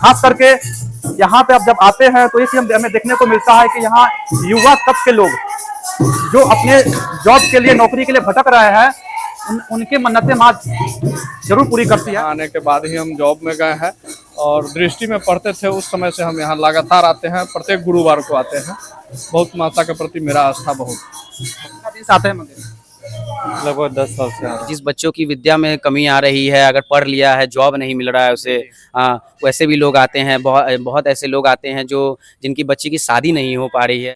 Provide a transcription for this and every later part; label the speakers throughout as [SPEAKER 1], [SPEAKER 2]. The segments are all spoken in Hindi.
[SPEAKER 1] खास करके यहाँ पे अब जब आते हैं तो ये चीज हमें देखने को मिलता है कि यहाँ युवा तबके के लोग जो अपने जॉब के लिए नौकरी के लिए भटक रहे हैं उनके मन्नतें माँ जरूर पूरी करती है।
[SPEAKER 2] आने के बाद ही हम जॉब में गए हैं और दृष्टि में पढ़ते थे, उस समय से हम यहाँ लगातार आते हैं, प्रत्येक गुरुवार को आते हैं। बहुत माता के प्रति मेरा आस्था बहुत।
[SPEAKER 1] कितना दिन से आते हैं मंदिर?
[SPEAKER 2] लगभग 10 साल से।
[SPEAKER 3] जिस बच्चों की विद्या में कमी आ रही है, अगर पढ़ लिया है, जॉब नहीं मिल रहा है उसे, वैसे भी लोग आते हैं। बहुत ऐसे लोग आते हैं जो जिनकी बच्ची की शादी नहीं हो पा रही है।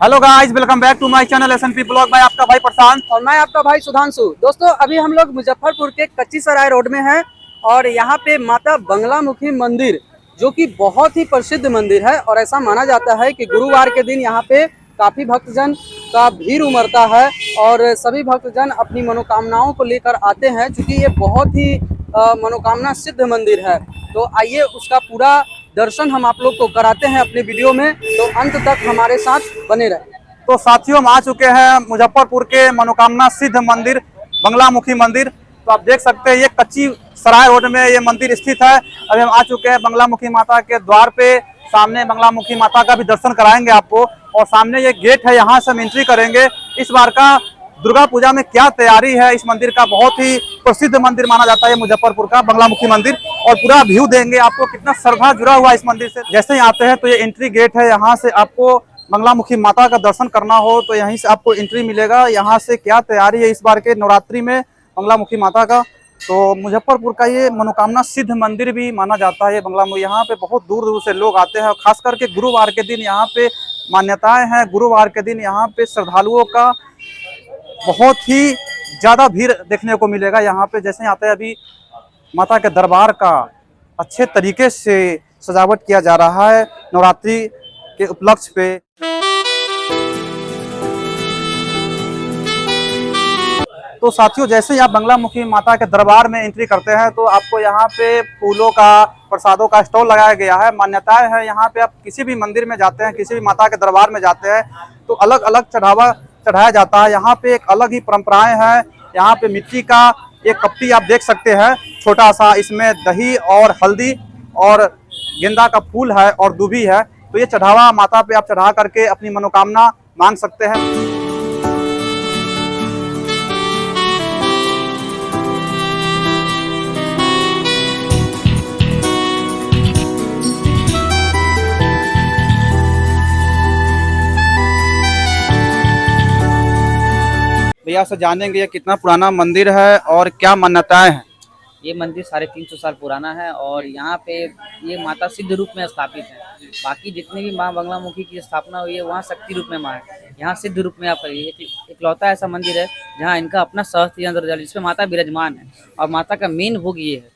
[SPEAKER 1] Hello guys, welcome back to my channel SNP blog. मैं आपका भाई प्रशांत
[SPEAKER 4] और मैं आपका भाई सुधांशु। दोस्तों, अभी हम लोग मुजफ्फरपुर के कच्ची सराय रोड में हैं और यहाँ पे माता बंगलामुखी मंदिर, जो कि बहुत ही प्रसिद्ध मंदिर है और ऐसा माना जाता है कि गुरुवार के दिन यहाँ पे काफ़ी भक्तजन का भीड़ उमड़ता है और सभी भक्तजन अपनी मनोकामनाओं को लेकर आते हैं, क्योंकि ये बहुत ही मनोकामना सिद्ध मंदिर है। तो आइए उसका पूरा दर्शन हम आप लोग को कराते हैं अपने वीडियो में, तो अंत तक हमारे साथ बने रहे।
[SPEAKER 1] तो साथियों, हम आ चुके हैं मुजफ्फरपुर के मनोकामना सिद्ध मंदिर बंगलामुखी मंदिर। तो आप देख सकते हैं ये कच्ची सराय रोड में ये मंदिर स्थित है। अभी हम आ चुके हैं बंगलामुखी माता के द्वार पे। सामने बंगलामुखी माता का भी दर्शन कराएंगे आपको और सामने ये गेट है, यहाँ से हम एंट्री करेंगे। इस बार का दुर्गा पूजा में क्या तैयारी है इस मंदिर का, बहुत ही प्रसिद्ध मंदिर माना जाता है मुजफ्फरपुर का बंगलामुखी मंदिर, और पूरा व्यू देंगे आपको कितना श्रद्धा जुड़ा हुआ है इस मंदिर से। जैसे ही आते हैं तो ये एंट्री गेट है, यहाँ से आपको बंगलामुखी माता का दर्शन करना हो तो यहीं से आपको एंट्री मिलेगा। यहाँ से क्या तैयारी है इस बार के नवरात्रि में बंगलामुखी माता का, तो मुजफ्फरपुर का ये मनोकामना सिद्ध मंदिर भी माना जाता है ये बंगलामुखी। यहाँ पे बहुत दूर दूर से लोग आते हैं, खास करके गुरुवार के दिन यहाँ पे मान्यताएं हैं। गुरुवार के दिन यहाँ पे श्रद्धालुओं का बहुत ही ज्यादा भीड़ देखने को मिलेगा यहाँ पे। जैसे आते हैं अभी माता के दरबार का अच्छे तरीके से सजावट किया जा रहा है नवरात्रि के उपलक्ष्य पे। तो साथियों, जैसे ही आप बंगलामुखी माता के दरबार में एंट्री करते हैं तो आपको यहाँ पे फूलों का, प्रसादों का स्टॉल लगाया गया है। मान्यताएं हैं यहाँ पे, आप किसी भी मंदिर में जाते हैं, किसी भी माता के दरबार में जाते हैं तो अलग अलग चढ़ावा चढ़ाया जाता है। यहाँ पे एक अलग ही परंपराएं हैं। यहाँ पे मिट्टी का एक कपटी आप देख सकते हैं छोटा सा, इसमें दही और हल्दी और गेंदा का फूल है और दूबी है। तो ये चढ़ावा माता पे आप चढ़ा करके अपनी मनोकामना मांग सकते हैं। भैया से जानेंगे ये कितना पुराना मंदिर है और क्या मान्यताएं हैं।
[SPEAKER 3] ये मंदिर 350 साल पुराना है और यहाँ पे ये माता सिद्ध रूप में स्थापित है। बाकी जितनी भी माँ बंगलामुखी की स्थापना हुई है वहाँ शक्ति रूप में माँ है, यहाँ सिद्ध रूप में आप इकलौता ऐसा मंदिर है जहाँ इनका अपना सहस्त्र यंत्र जल, जिसपे माता विराजमान है। और माता का मेन भोग ये है,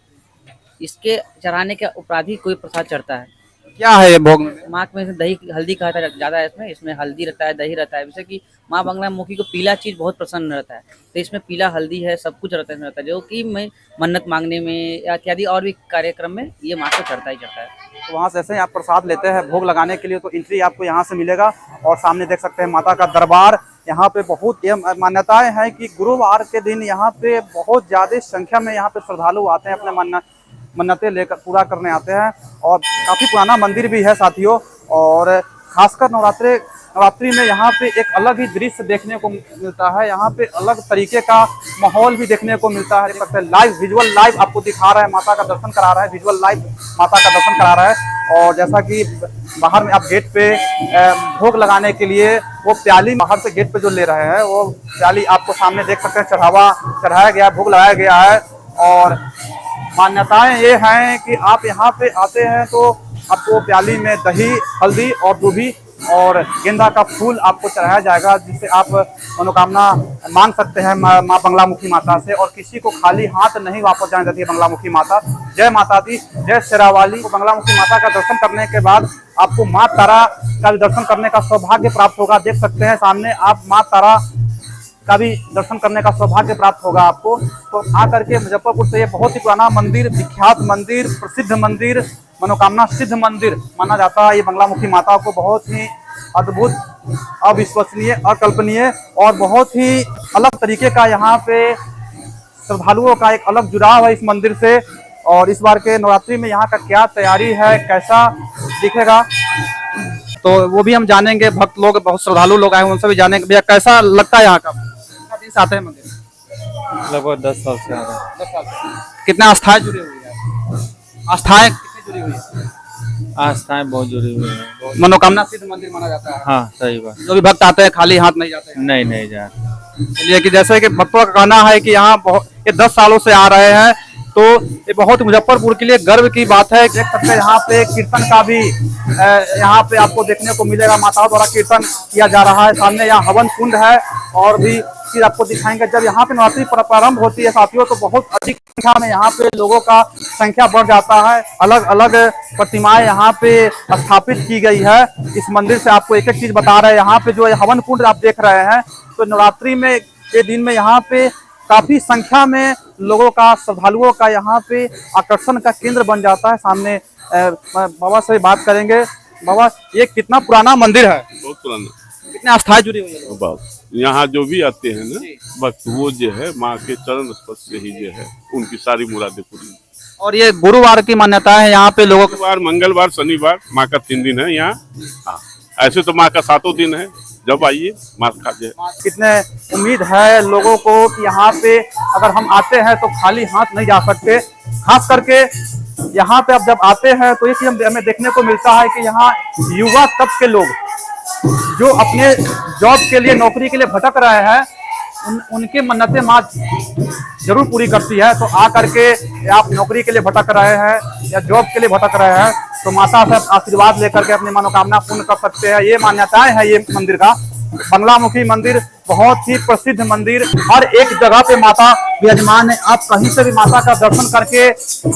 [SPEAKER 3] इसके चढ़ाने के उपराधी कोई प्रसाद चढ़ता है।
[SPEAKER 1] क्या है ये भोग?
[SPEAKER 3] माँ में दही हल्दी का ज़्यादा है, इसमें हल्दी रहता है, दही रहता है। जैसे कि माँ बंगलामुखी को पीला चीज़ बहुत प्रसन्न रहता है, तो इसमें पीला हल्दी है, सब कुछ रहता है, जो कि मैं मन्नत मांगने में या इत्यादि और भी कार्यक्रम में ये माँ को चढ़ता ही चढ़ता है।
[SPEAKER 1] तो वहाँ से ऐसे ही आप प्रसाद लेते हैं भोग लगाने के लिए तो एंट्री आपको यहाँ से मिलेगा। और सामने देख सकते हैं माता का दरबार। यहाँ पे बहुत ये मान्यताएं हैं कि गुरुवार के दिन यहाँ पे बहुत ज़्यादा संख्या में यहाँ पे श्रद्धालु आते हैं, अपने मन्नतें लेकर पूरा करने आते हैं। और काफ़ी पुराना मंदिर भी है साथियों, और खासकर नवरात्रि में यहाँ पे एक अलग ही दृश्य देखने को मिलता है। यहाँ पे अलग तरीके का माहौल भी देखने को मिलता है। देख सकते हैं लाइव विजुअल लाइव आपको दिखा रहा है, माता का दर्शन करा रहा है, विजुअल लाइव माता का दर्शन करा रहा है। और जैसा कि बाहर में आप गेट पे भोग लगाने के लिए वो प्याली बाहर से गेट पे जो ले रहे हैं, वो प्याली आपको सामने देख सकते हैं चढ़ाया गया, भोग लगाया गया है। और मान्यताएं ये हैं कि आप यहाँ पे आते हैं तो आपको प्याली में दही, हल्दी और दूबी और गेंदा का फूल आपको चढ़ाया जाएगा, जिससे आप मनोकामना मांग सकते हैं माँ बंगलामुखी माता से। और किसी को खाली हाथ नहीं वापस जाने देती है बंगलामुखी माता। जय माता दी, जय शेरावाली। तो बंगलामुखी माता का दर्शन करने के बाद आपको माँ तारा का भी दर्शन करने का सौभाग्य प्राप्त होगा। देख सकते हैं सामने आप माँ तारा का भी दर्शन करने का सौभाग्य प्राप्त होगा आपको। तो आकर के मुजफ्फरपुर से ये बहुत ही पुराना मंदिर, विख्यात मंदिर, प्रसिद्ध मंदिर, मनोकामना सिद्ध मंदिर माना जाता है। ये बंगलामुखी माता को बहुत ही अद्भुत, अविश्वसनीय, अकल्पनीय और बहुत ही अलग तरीके का यहाँ पे श्रद्धालुओं का एक अलग जुड़ाव है इस मंदिर से। और इस बार के नवरात्रि में यहाँ का क्या तैयारी है, कैसा दिखेगा, तो वो भी हम जानेंगे। भक्त लोग, बहुत श्रद्धालु लोग आए हैं, उनसे भी जानेंगे। भैया कैसा लगता है यहाँ का, कितना दिन से आते हैं मंदिर?
[SPEAKER 5] लगभग 10 साल से आ रहा है।
[SPEAKER 1] 10 साल से। कितना आस्थाएं जुड़ी हुई है? आस्थाएं कितनी जुड़ी हुई है?
[SPEAKER 5] आस्थाएं बहुत जुड़ी हुई है।
[SPEAKER 1] मनोकामना सिद्ध मंदिर माना जाता है।
[SPEAKER 5] हाँ सही बात।
[SPEAKER 1] जो भी भक्त आते हैं खाली हाथ नहीं जाते हैं।
[SPEAKER 5] नहीं नहीं जा
[SPEAKER 1] इसलिए कि जैसे कि भक्तों का कहना है कि यहाँ बहुत, ये 10 सालों से आ रहे हैं, तो ये बहुत मुजफ्फरपुर के लिए गर्व की बात है। देख सकते हैं यहाँ पे कीर्तन का भी यहाँ पे आपको देखने को मिलेगा, माताओं द्वारा कीर्तन किया जा रहा है। सामने यहाँ हवन कुंड है और भी चीज आपको दिखाएंगे। जब यहाँ पे नवरात्रि प्रारंभ होती है साथियों, तो बहुत अधिक संख्या में यहाँ पे लोगों का संख्या बढ़ जाता है। अलग अलग प्रतिमाएं यहाँ पे स्थापित की गई है। इस मंदिर से आपको एक एक चीज बता रहे हैं। यहाँ पे जो हवन कुंड आप देख रहे हैं, तो नवरात्रि में के दिन में यहाँ पे काफी संख्या में लोगों का, श्रद्धालुओं का यहाँ पे आकर्षण का केंद्र बन जाता है। सामने बाबा से बात करेंगे। बाबा, ये कितना पुराना मंदिर है?
[SPEAKER 6] बहुत पुराना।
[SPEAKER 1] कितने आस्थाएं जुड़ी हुई है?
[SPEAKER 6] बस यहाँ जो भी आते हैं ना भक्त, वो जो है माँ के चरण स्पर्श से ही जो है उनकी सारी मुरादें पूरी।
[SPEAKER 1] और ये गुरुवार की मान्यता है यहाँ पे लोगों को?
[SPEAKER 6] गुरुवार, मंगलवार, शनिवार माँ का 3 दिन है यहाँ। हाँ, ऐसे तो माँ का 7 दिन है। जब आइए माँ खा जाए।
[SPEAKER 1] कितने उम्मीद है लोगों को कि यहाँ पे अगर हम आते हैं तो खाली हाथ नहीं जा सकते। खास करके यहाँ पे अब जब आते हैं तो ये चीज हमें देखने को मिलता है कि यहाँ युवा तबके के लोग जो अपने जॉब के लिए, नौकरी के लिए भटक रहे हैं, उनके मन्नतें माँ जरूर पूरी करती है। तो आ करके आप नौकरी के लिए भटक रहे हैं या जॉब के लिए भटक रहे हैं, तो माता से आशीर्वाद लेकर के अपनी मनोकामना पूर्ण कर सकते हैं। ये मान्यताएं है ये मंदिर का। बंगलामुखी मंदिर बहुत ही प्रसिद्ध मंदिर, हर एक जगह पे माता विराजमान है। आप कहीं से भी माता का दर्शन करके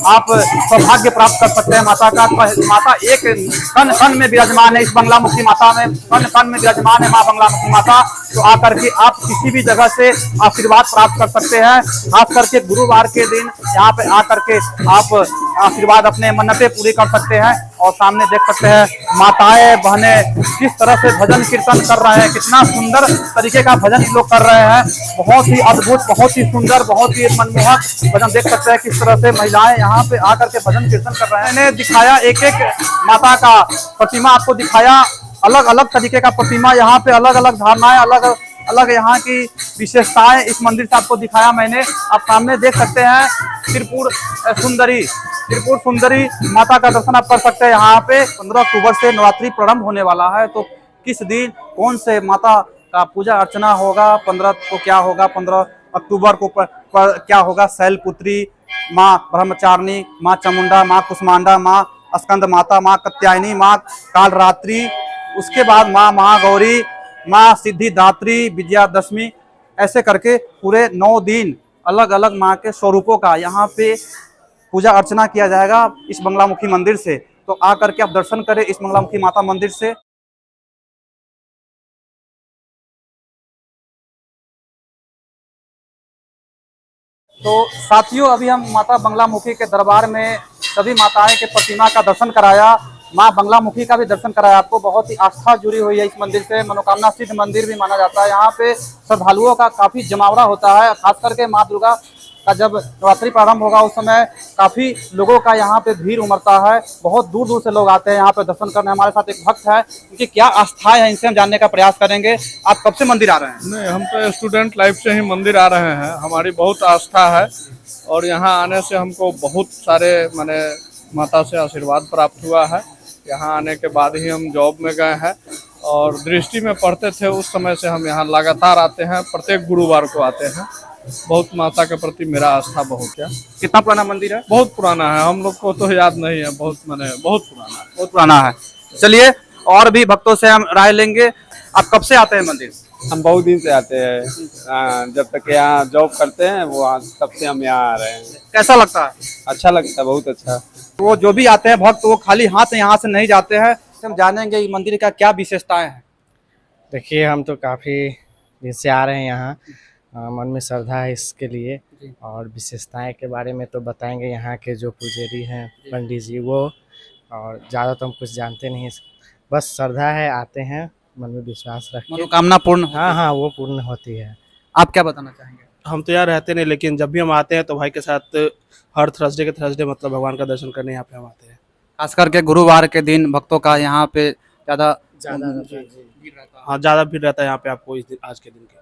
[SPEAKER 1] आप सौभाग्य प्राप्त कर सकते हैं। माता एक कण कण में विराजमान है। इस बंगलामुखी माता में कण कण में विराजमान है माँ बंगलामुखी माता। तो आकर के आप किसी भी जगह से आशीर्वाद प्राप्त कर सकते हैं। खास करके गुरुवार के दिन यहाँ पे आकर के आप आशीर्वाद, अपने मन्नतें पूरी कर सकते हैं। और सामने देख सकते हैं माताएं बहनें किस तरह से भजन कीर्तन कर रहे हैं। कितना सुंदर तरीके का भजन लोग कर रहे हैं। बहुत ही अद्भुत, बहुत ही सुंदर, बहुत ही मनमोहक भजन देख सकते हैं। किस तरह से महिलाएं यहाँ पे आकर के भजन कीर्तन कर रहे हैं। मैंने दिखाया एक एक माता का प्रतिमा, आपको दिखाया अलग अलग तरीके का प्रतिमा। यहाँ पे अलग अलग धारणाएं, अलग अलग यहाँ की विशेषताएं इस मंदिर से आपको दिखाया मैंने। आप सामने देख सकते हैं त्रिपुर सुंदरी माता का दर्शन आप कर सकते हैं। यहाँ पे 15 अक्टूबर से नवरात्रि प्रारंभ होने वाला है। तो किस दिन कौन से माता का पूजा अर्चना होगा, 15 को क्या होगा, 15 अक्टूबर को क्या होगा, शैलपुत्री माँ ब्रह्मचारिणी, माँ चामुंडा, माँ कुष्मांडा, माँ स्कंद माता, माँ कात्यायनी, माँ कालरात्रि, उसके बाद माँ महागौरी, माँ सिद्धिदात्री, विजयादशमी, ऐसे करके पूरे 9 दिन अलग अलग माँ के स्वरूपों का यहाँ पे पूजा अर्चना किया जाएगा इस बंगलामुखी मंदिर से। तो आकर के आप दर्शन करें इस बंगलामुखी माता मंदिर से। तो साथियों, अभी हम माता बंगलामुखी के दरबार में सभी माताएं के प्रतिमा का दर्शन कराया, माँ बंगलामुखी का भी दर्शन कराया आपको। बहुत ही आस्था जुड़ी हुई है इस मंदिर से। मनोकामना सिद्ध मंदिर भी माना जाता है। यहाँ पे श्रद्धालुओं का काफी जमावड़ा होता है। खास करके माँ दुर्गा का जब नवरात्रि प्रारंभ होगा उस समय काफी लोगों का यहाँ पे भीड़ उमड़ता है। बहुत दूर दूर से लोग आते हैं यहाँ पे दर्शन करने। हमारे साथ एक भक्त है, उनकी क्या आस्थाएं है इनसे हम जानने का प्रयास करेंगे। आप कब से मंदिर आ रहे हैं?
[SPEAKER 2] नहीं, हम तो स्टूडेंट लाइफ से ही मंदिर आ रहे हैं। हमारी बहुत आस्था है और यहाँ आने से हमको बहुत सारे माने माता से आशीर्वाद प्राप्त हुआ है। यहाँ आने के बाद ही हम जॉब में गए हैं और दृष्टि में पढ़ते थे, उस समय से हम यहाँ लगातार आते हैं। प्रत्येक गुरुवार को आते हैं। बहुत माता के प्रति मेरा आस्था बहुत है।
[SPEAKER 1] कितना पुराना मंदिर है?
[SPEAKER 2] बहुत पुराना है, हम लोग को तो याद नहीं है। बहुत पुराना है।
[SPEAKER 1] बहुत पुराना है। चलिए और भी भक्तों से हम राय लेंगे। आप कब से आते हैं मंदिर?
[SPEAKER 5] हम बहुत दिन से आते हैं। जब तक यहाँ जॉब करते हैं वो तब से हम यहाँ आ रहे हैं।
[SPEAKER 1] कैसा लगता है?
[SPEAKER 5] अच्छा लगता है, बहुत अच्छा।
[SPEAKER 1] वो जो भी आते हैं भक्त, वो खाली हाथ यहाँ से नहीं जाते हैं। हम जानेंगे इस मंदिर का क्या विशेषताएं हैं।
[SPEAKER 7] देखिए, हम तो काफ़ी दिन से आ रहे हैं यहाँ। मन में श्रद्धा है इसके लिए और विशेषताएं के बारे में तो बताएंगे यहाँ के जो पुजारी हैं पंडित जी वो। और ज़्यादा तो हम कुछ जानते नहीं, बस श्रद्धा है, आते हैं मन में विश्वास रख के।
[SPEAKER 1] मनोकामना पूर्ण?
[SPEAKER 7] हाँ, वो पूर्ण होती है।
[SPEAKER 1] आप क्या बताना चाहेंगे?
[SPEAKER 8] हम तो यहाँ रहते नहीं, लेकिन जब भी हम आते हैं तो भाई के साथ हर थर्सडे के थर्सडे मतलब भगवान का दर्शन करने यहाँ पे हम आते हैं।
[SPEAKER 1] खास करके गुरुवार के दिन भक्तों का यहाँ पे ज़्यादा
[SPEAKER 8] हाँ, ज़्यादा भीड़ रहता है यहाँ पे आपको इस दिन, आज के दिन के।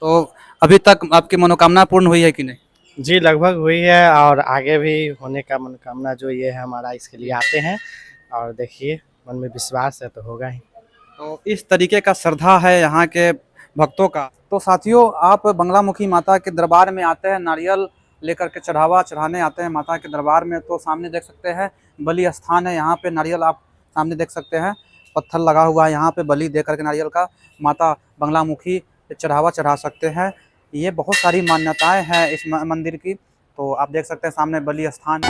[SPEAKER 1] तो अभी तक आपकी मनोकामना पूर्ण हुई है कि नहीं?
[SPEAKER 7] जी लगभग हुई है, और आगे भी होने का मनोकामना जो ये है हमारा, इसके लिए आते हैं और देखिए मन में विश्वास है तो होगा ही।
[SPEAKER 1] तो इस तरीके का श्रद्धा है यहाँ के भक्तों का। तो साथियों, आप बंगलामुखी माता के दरबार में आते हैं, नारियल लेकर के चढ़ावा चढ़ाने आते हैं माता के दरबार में, तो सामने देख सकते हैं बलि स्थान है। यहाँ पे नारियल आप सामने देख सकते हैं, पत्थर लगा हुआ है, यहाँ पे बलि दे करके नारियल का माता बंगलामुखी चढ़ावा चढ़ा सकते हैं। ये बहुत सारी मान्यताएं हैं इस मंदिर की, तो आप देख सकते हैं सामने बलि स्थान।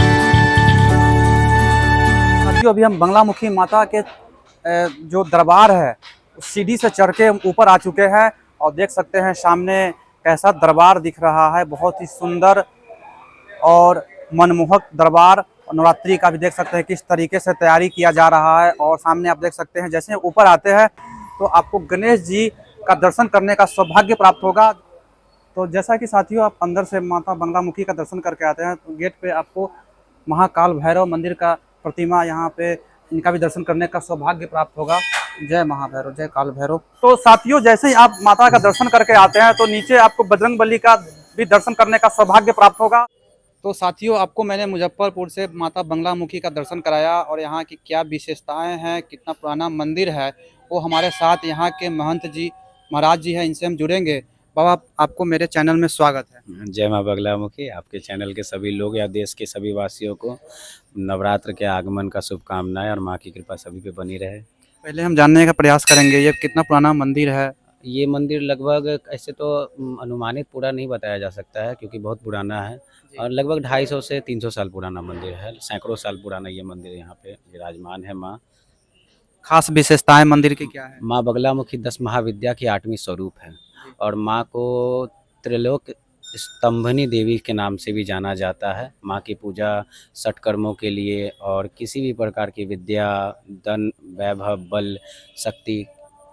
[SPEAKER 1] साथियों, अभी हम बंगलामुखी माता के जो दरबार है सीढ़ी से चढ़ के ऊपर आ चुके हैं, और देख सकते हैं सामने कैसा दरबार दिख रहा है, बहुत ही सुंदर और मनमोहक दरबार। नवरात्रि का भी देख सकते हैं किस तरीके से तैयारी किया जा रहा है, और सामने आप देख सकते हैं जैसे ऊपर आते हैं तो आपको गणेश जी का दर्शन करने का सौभाग्य प्राप्त होगा। तो जैसा कि साथियों, आप अंदर से माता बंगलामुखी का दर्शन करके आते हैं तो गेट पे आपको महाकाल भैरव मंदिर का प्रतिमा, यहाँ पे इनका भी दर्शन करने का सौभाग्य प्राप्त होगा। जय महाभैरव, जय काल भैरव। तो साथियों, जैसे ही आप माता का दर्शन करके आते हैं तो नीचे आपको बजरंगबली का भी दर्शन करने का सौभाग्य प्राप्त होगा। तो साथियों, आपको मैंने मुजफ्फरपुर से माता बंगलामुखी का दर्शन कराया, और यहाँ की क्या विशेषताएं हैं, कितना पुराना मंदिर है, वो हमारे साथ यहाँ के महंत जी महाराज जी हैं, इनसे हम जुड़ेंगे। बाबा, आपको मेरे चैनल में स्वागत है।
[SPEAKER 9] जय माँ बगलामुखी। आपके चैनल के सभी लोग या देश के सभी वासियों को नवरात्र के आगमन का शुभकामनाएं, और माँ की कृपा सभी पे बनी रहे।
[SPEAKER 1] पहले हम जानने का प्रयास करेंगे ये कितना पुराना मंदिर है।
[SPEAKER 9] ये मंदिर लगभग ऐसे तो अनुमानित पूरा नहीं बताया जा सकता है, क्योंकि बहुत पुराना है, और लगभग 250 से 300 साल पुराना मंदिर है। सैकड़ों साल पुराना ये मंदिर यहाँ पे विराजमान है। माँ
[SPEAKER 1] खास विशेषताएं मंदिर की क्या है?
[SPEAKER 9] माँ बगलामुखी 10 महाविद्या की 8वीं स्वरूप है, और माँ को त्रिलोक स्तंभनी देवी के नाम से भी जाना जाता है। माँ की पूजा षटकर्मों के लिए और किसी भी प्रकार की विद्या, धन, वैभव, बल, शक्ति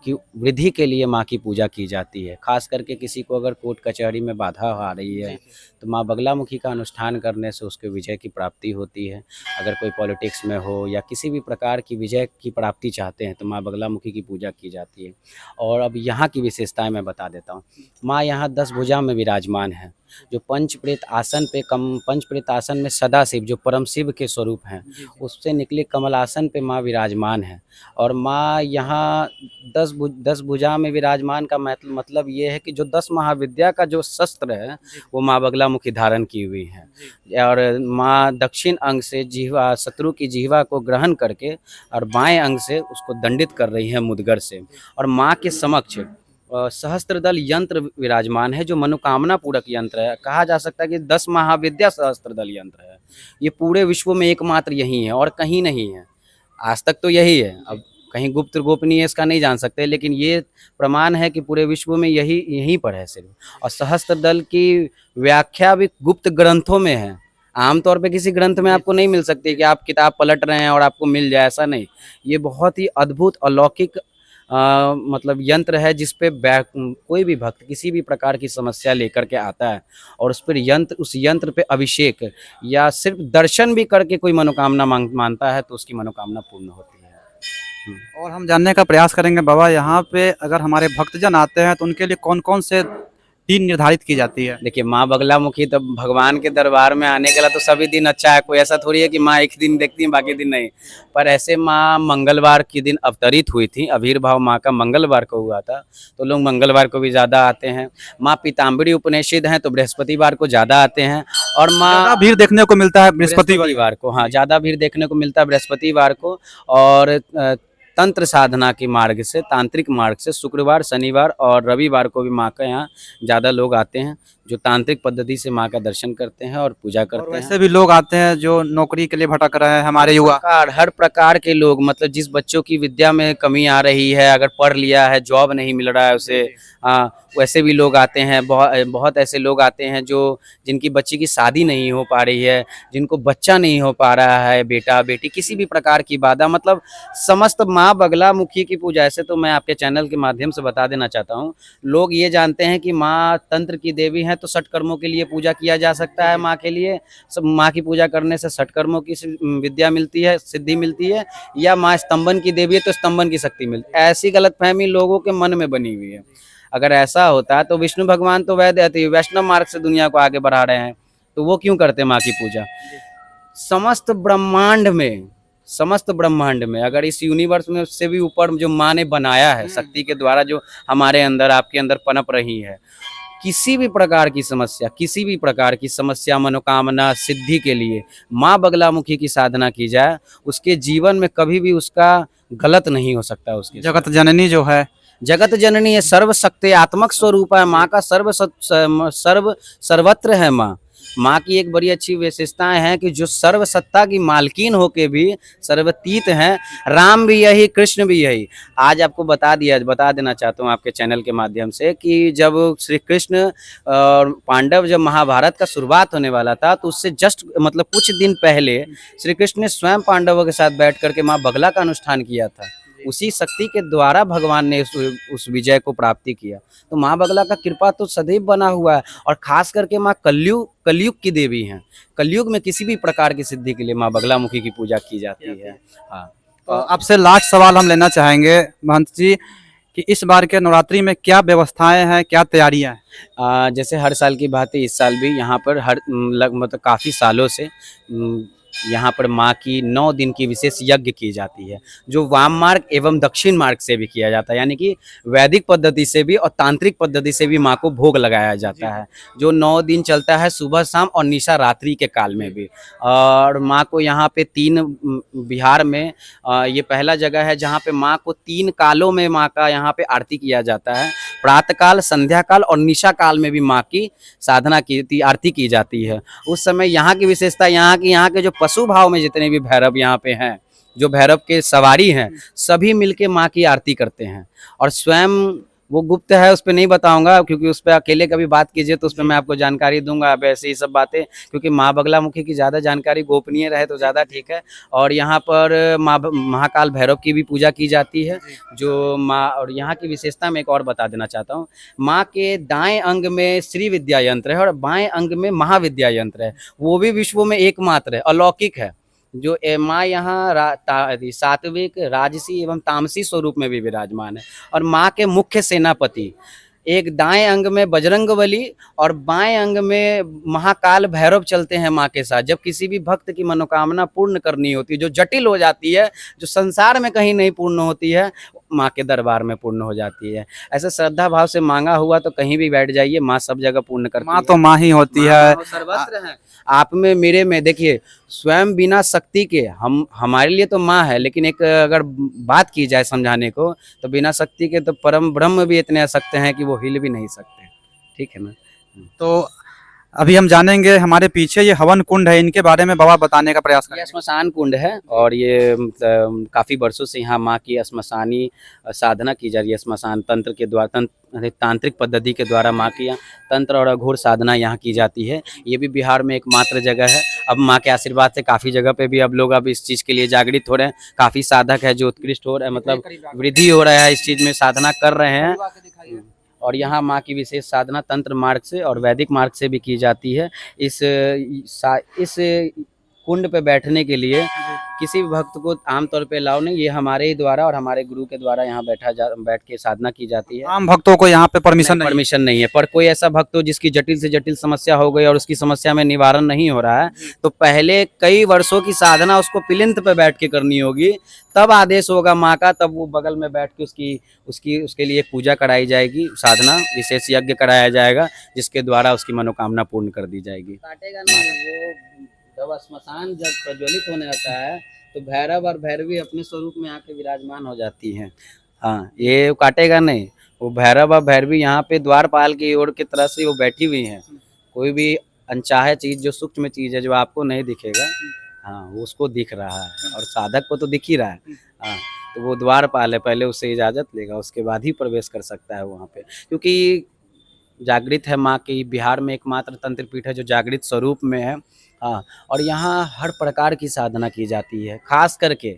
[SPEAKER 9] की वृद्धि के लिए माँ की पूजा की जाती है। खास करके किसी को अगर कोर्ट कचहरी में बाधा आ रही है तो माँ बगलामुखी का अनुष्ठान करने से उसके विजय की प्राप्ति होती है। अगर कोई पॉलिटिक्स में हो या किसी भी प्रकार की विजय की प्राप्ति चाहते हैं तो माँ बगलामुखी की पूजा की जाती है। और अब यहाँ की विशेषताएं मैं बता देता हूँ। माँ यहाँ 10 भुजा में विराजमान है। जो पंचप्रेत आसन पे पंचप्रेत आसन में सदाशिव जो परम शिव के स्वरूप हैं, उससे निकले कमल आसन पे माँ विराजमान है। और माँ यहाँ 10 भुजा में विराजमान का मतलब ये है कि जो 10 महाविद्या का जो शस्त्र है वो माँ बगलामुखी धारण की हुई है। और माँ दक्षिण अंग से जिह्वा, शत्रु की जिह्वा को ग्रहण करके और बाएं अंग से उसको दंडित कर रही है मुदगर से। और माँ के समक्ष सहस्त्रदल यंत्र विराजमान है, जो मनोकामना पूरक यंत्र है। कहा जा सकता है कि 10 महाविद्या सहस्त्रदल यंत्र है। ये पूरे विश्व में एकमात्र यही है और कहीं नहीं है। आज तक तो यही है, अब कहीं गुप्त गोपनीय इसका नहीं जान सकते, लेकिन ये प्रमाण है कि पूरे विश्व में यहीं पर है सिर्फ। और सहस्त्रदल की व्याख्या भी गुप्त ग्रंथों में है। आमतौर पे किसी ग्रंथ में आपको नहीं मिल सकती कि आप किताब पलट रहे हैं और आपको मिल जाए, ऐसा नहीं। ये बहुत ही अद्भुत अलौकिक मतलब यंत्र है, जिस पे कोई भी भक्त किसी भी प्रकार की समस्या लेकर के आता है और उस यंत्र पे अभिषेक या सिर्फ दर्शन भी करके कोई मनोकामना मानता है तो उसकी मनोकामना पूर्ण होती है।
[SPEAKER 1] और हम जानने का प्रयास करेंगे बाबा, यहाँ पे अगर हमारे भक्तजन आते हैं तो उनके लिए कौन कौन से दिन निर्धारित की जाती है?
[SPEAKER 9] देखिए, माँ बगलामुखी तो भगवान के दरबार में आने के लिए तो सभी दिन अच्छा है। कोई ऐसा थोड़ी है कि माँ एक दिन देखती है बाकी दिन नहीं। पर ऐसे माँ मंगलवार के दिन अवतरित हुई थी। आविर्भाव माँ का मंगलवार को हुआ था, तो लोग मंगलवार को भी ज़्यादा आते हैं। माँ पीताम्बरी उपनिषद हैं तो बृहस्पतिवार को ज़्यादा आते हैं। और माँ
[SPEAKER 1] भीड़ देखने को मिलता है
[SPEAKER 9] बृहस्पतिवार को, हाँ ज़्यादा भीड़ देखने को मिलता है बृहस्पतिवार को। और तंत्र साधना के मार्ग से, तांत्रिक मार्ग से शुक्रवार, शनिवार और रविवार को भी माँ का यहाँ ज़्यादा लोग आते हैं, जो तांत्रिक पद्धति से माँ का दर्शन करते हैं और पूजा करते हैं।
[SPEAKER 1] वैसे भी लोग आते हैं जो नौकरी के लिए भटक रहे हैं, हमारे युवा।
[SPEAKER 9] हर प्रकार के लोग, मतलब जिस बच्चों की विद्या में कमी आ रही है, अगर पढ़ लिया है, जॉब नहीं मिल रहा है उसे, वैसे भी लोग आते हैं। बहुत ऐसे लोग आते हैं जिनकी बच्ची की शादी नहीं हो पा रही है, जिनको बच्चा नहीं हो पा रहा है, बेटा बेटी, किसी भी प्रकार की बाधा, मतलब समस्त माँ बगलामुखी की पूजा। ऐसे तो मैं आपके चैनल के माध्यम से बता देना चाहता हूँ, लोग ये जानते हैं कि माँ तंत्र की देवी हैं तो षटकर्मों के लिए पूजा किया जा सकता है माँ के लिए, सब माँ की पूजा करने से षटकर्मों की विद्या मिलती है, सिद्धि मिलती है, या माँ स्तंभन की देवी है तो स्तंभन की शक्ति मिलती है। ऐसी गलतफहमी लोगों के मन में बनी हुई है। अगर ऐसा होता तो विष्णु भगवान तो वैष्णव मार्ग से दुनिया को आगे बढ़ा रहे हैं, तो वो क्यों करते माँ की पूजा? समस्त ब्रह्मांड में अगर इस यूनिवर्स में उससे भी ऊपर जो माँ ने बनाया है, शक्ति के द्वारा जो हमारे अंदर आपके अंदर पनप रही है, किसी भी प्रकार की समस्या मनोकामना सिद्धि के लिए माँ बगलामुखी की साधना की जाए, उसके जीवन में कभी भी उसका गलत नहीं हो सकता। उसके
[SPEAKER 1] जगत जननी जो है,
[SPEAKER 9] जगत जननी है, सर्वशक्त्यात्मक स्वरूप है माँ का, सर्वत्र है माँ की एक बड़ी अच्छी विशेषताएं हैं कि जो सर्वसत्ता की मालकीन होके भी सर्वतीत हैं। राम भी यही, कृष्ण भी यही। आज आपको बता देना चाहता हूँ आपके चैनल के माध्यम से कि जब श्री कृष्ण और पांडव जब महाभारत का शुरुआत होने वाला था, तो उससे जस्ट मतलब कुछ दिन पहले श्री कृष्ण ने स्वयं पांडवों के साथ बैठ करके माँ बगला का अनुष्ठान किया था। उसी शक्ति के द्वारा भगवान ने उस विजय को प्राप्ति किया। तो माँ बगला का कृपा तो सदैव बना हुआ है, और खास करके माँ कलयुग की देवी हैं। कलयुग में किसी भी प्रकार की सिद्धि के लिए माँ बगलामुखी की पूजा की जाती है। हाँ,
[SPEAKER 1] तो आपसे लास्ट सवाल हम लेना चाहेंगे महंत जी कि इस बार के नवरात्रि में क्या व्यवस्थाएं हैं, क्या तैयारियां हैं?
[SPEAKER 9] जैसे हर साल की भांति इस साल भी यहाँ पर मतलब काफ़ी सालों से यहाँ पर माँ की 9 दिन की विशेष यज्ञ की जाती है, जो वाम मार्ग एवं दक्षिण मार्ग से भी किया जाता है, यानी कि वैदिक पद्धति से भी और तांत्रिक पद्धति से भी माँ को भोग लगाया जाता है, जो 9 दिन चलता है, सुबह शाम और निशा रात्रि के काल में भी। और माँ को यहाँ पे 3 बिहार में ये पहला जगह है जहाँ पे माँ को 3 कालों में माँ का यहाँ पे आरती किया जाता है। प्रातः काल, संध्या काल और निशा काल में भी माँ की साधना की आरती की जाती है। उस समय यहाँ की विशेषता, यहाँ के जो पशु भाव में जितने भी भैरव यहाँ पे हैं, जो भैरव के सवारी हैं, सभी मिलके माँ की आरती करते हैं। और स्वयं वो गुप्त है, उस पर नहीं बताऊंगा, क्योंकि उस पर अकेले कभी बात कीजिए तो उस पर मैं आपको जानकारी दूंगा। अब ऐसे ही सब बातें, क्योंकि माँ बगलामुखी की ज़्यादा जानकारी गोपनीय रहे तो ज़्यादा ठीक है। और यहाँ पर महाकाल भैरव की भी पूजा की जाती है, जो माँ, और यहाँ की विशेषता मैं एक और बता देना चाहता हूँ। माँ के दाएं अंग में श्री विद्या यंत्र है और बाएं अंग में महाविद्या यंत्र है, वो भी विश्व में एकमात्र है, अलौकिक है। जो माँ यहाँ सात्विक, राजसी एवं तामसी स्वरूप में भी विराजमान है। और माँ के मुख्य सेनापति एक दाएं अंग में बजरंगबली और बाएं अंग में महाकाल भैरव चलते हैं माँ के साथ। जब किसी भी भक्त की मनोकामना पूर्ण करनी होती है, जो जटिल हो जाती है, जो संसार में कहीं नहीं पूर्ण होती है, माँ के दरबार में पूर्ण हो जाती है। ऐसे श्रद्धा भाव से मांगा हुआ तो कहीं भी बैठ जाइए, माँ सब जगह पूर्ण करती है।
[SPEAKER 1] माँ तो माँ ही होती है,
[SPEAKER 9] सर्वत्र है। आप में, मेरे में, देखिए स्वयं बिना शक्ति के हमारे लिए तो माँ है, लेकिन एक अगर बात की जाए समझाने को, तो बिना शक्ति के तो परम ब्रह्म भी इतने असक्त हैं कि वो हिल भी नहीं सकते। ठीक है ना?
[SPEAKER 1] तो अभी हम जानेंगे, हमारे पीछे ये हवन कुंड है, इनके बारे में बाबा बताने का प्रयास करेंगे।
[SPEAKER 9] ये श्मशान कुंड है, और ये काफ़ी वर्षों से यहाँ माँ की श्मशानी साधना की जा रही है। श्मशान तंत्र के द्वारा, तांत्रिक पद्धति के द्वारा माँ की तंत्र और अघोर साधना यहाँ की जाती है। ये भी बिहार में एकमात्र जगह है। अब माँ के आशीर्वाद से काफ़ी जगह पे भी अब लोग अब इस चीज़ के लिए जागृत हो रहे हैं। काफ़ी साधक है जो उत्कृष्ट हो रहे हैं, मतलब वृद्धि हो रहा है, इस चीज़ में साधना कर रहे हैं। और यहाँ माँ की विशेष साधना तंत्र मार्ग से और वैदिक मार्ग से भी की जाती है। इस कुंड पे बैठने के लिए किसी भी भक्त को आमतौर पे अलाउ नहीं, ये हमारे ही द्वारा और हमारे गुरु के द्वारा यहाँ बैठ के साधना की जाती है।
[SPEAKER 1] आम भक्तों को यहाँ पे परमिशन
[SPEAKER 9] नहीं है। पर कोई ऐसा भक्त हो जिसकी जटिल से जटिल समस्या हो गई और उसकी समस्या में निवारण नहीं हो रहा है, तो पहले कई वर्षों की साधना उसको पिलिंथ पे बैठ के करनी होगी, तब आदेश होगा माँ का, तब वो बगल में बैठ के उसके लिए पूजा कराई जाएगी, साधना विशेष यज्ञ कराया जाएगा, जिसके द्वारा उसकी मनोकामना पूर्ण कर दी जाएगी। काटेगा नहीं वो, जब श्मशान जब प्रज्वलित होने आता है तो भैरव और भैरवी अपने स्वरूप में आके विराजमान हो जाती हैं। हाँ, ये काटेगा नहीं। वो भैरव और भैरवी यहाँ पे द्वारपाल की ओर की तरह से वो बैठी हुई हैं। कोई भी अनचाहे चीज़, जो सूक्ष्म चीज़ है, जो आपको नहीं दिखेगा, हाँ, वो उसको दिख रहा है, और साधक को तो दिख ही रहा है। हाँ, तो वो द्वारपाल है, पहले उससे इजाज़त लेगा, उसके बाद ही प्रवेश कर सकता है वहाँ पे, क्योंकि जागृत है माँ की। बिहार में एकमात्र तंत्र पीठ है जो जागृत स्वरूप में है। हाँ, और यहाँ हर प्रकार की साधना की जाती है, खास करके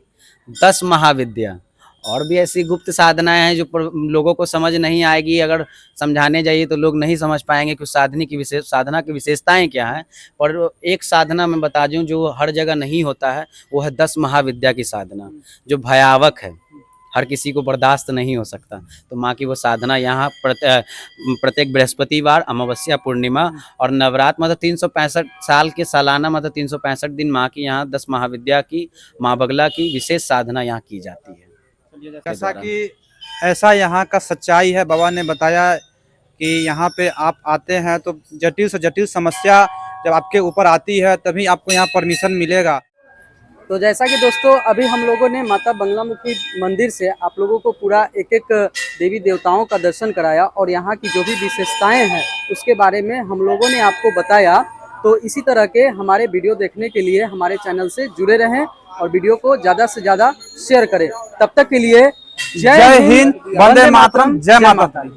[SPEAKER 9] 10 महाविद्या और भी ऐसी गुप्त साधनाएं हैं जो लोगों को समझ नहीं आएगी। अगर समझाने जाइए तो लोग नहीं समझ पाएंगे कि साधना की विशेषताएं क्या हैं। पर एक साधना मैं बता दूं जो हर जगह नहीं होता है, वो है 10 महाविद्या की साधना, जो भयावक है, हर किसी को बर्दाश्त नहीं हो सकता। तो माँ की वो साधना यहाँ प्रत्येक बृहस्पतिवार, अमावस्या, पूर्णिमा और नवरात्र, मतलब 365 साल के सालाना, मतलब 365 दिन माँ की यहाँ 10 महाविद्या की, माँ बगला की विशेष साधना यहाँ की जाती है।
[SPEAKER 1] जैसा कि ऐसा यहाँ का सच्चाई है, बाबा ने बताया कि यहाँ पे आप आते हैं तो जटिल से जटिल समस्या जब आपके ऊपर आती है तभी आपको यहाँ परमिशन मिलेगा।
[SPEAKER 4] तो जैसा कि दोस्तों अभी हम लोगों ने माता बंगलामुखी मंदिर से आप लोगों को पूरा एक एक देवी देवताओं का दर्शन कराया और यहाँ की जो भी विशेषताएं हैं उसके बारे में हम लोगों ने आपको बताया। तो इसी तरह के हमारे वीडियो देखने के लिए हमारे चैनल से जुड़े रहें और वीडियो को ज़्यादा से ज़्यादा शेयर करें। तब तक के लिए जय हिंद, वंदे मातरम, जय माता दी।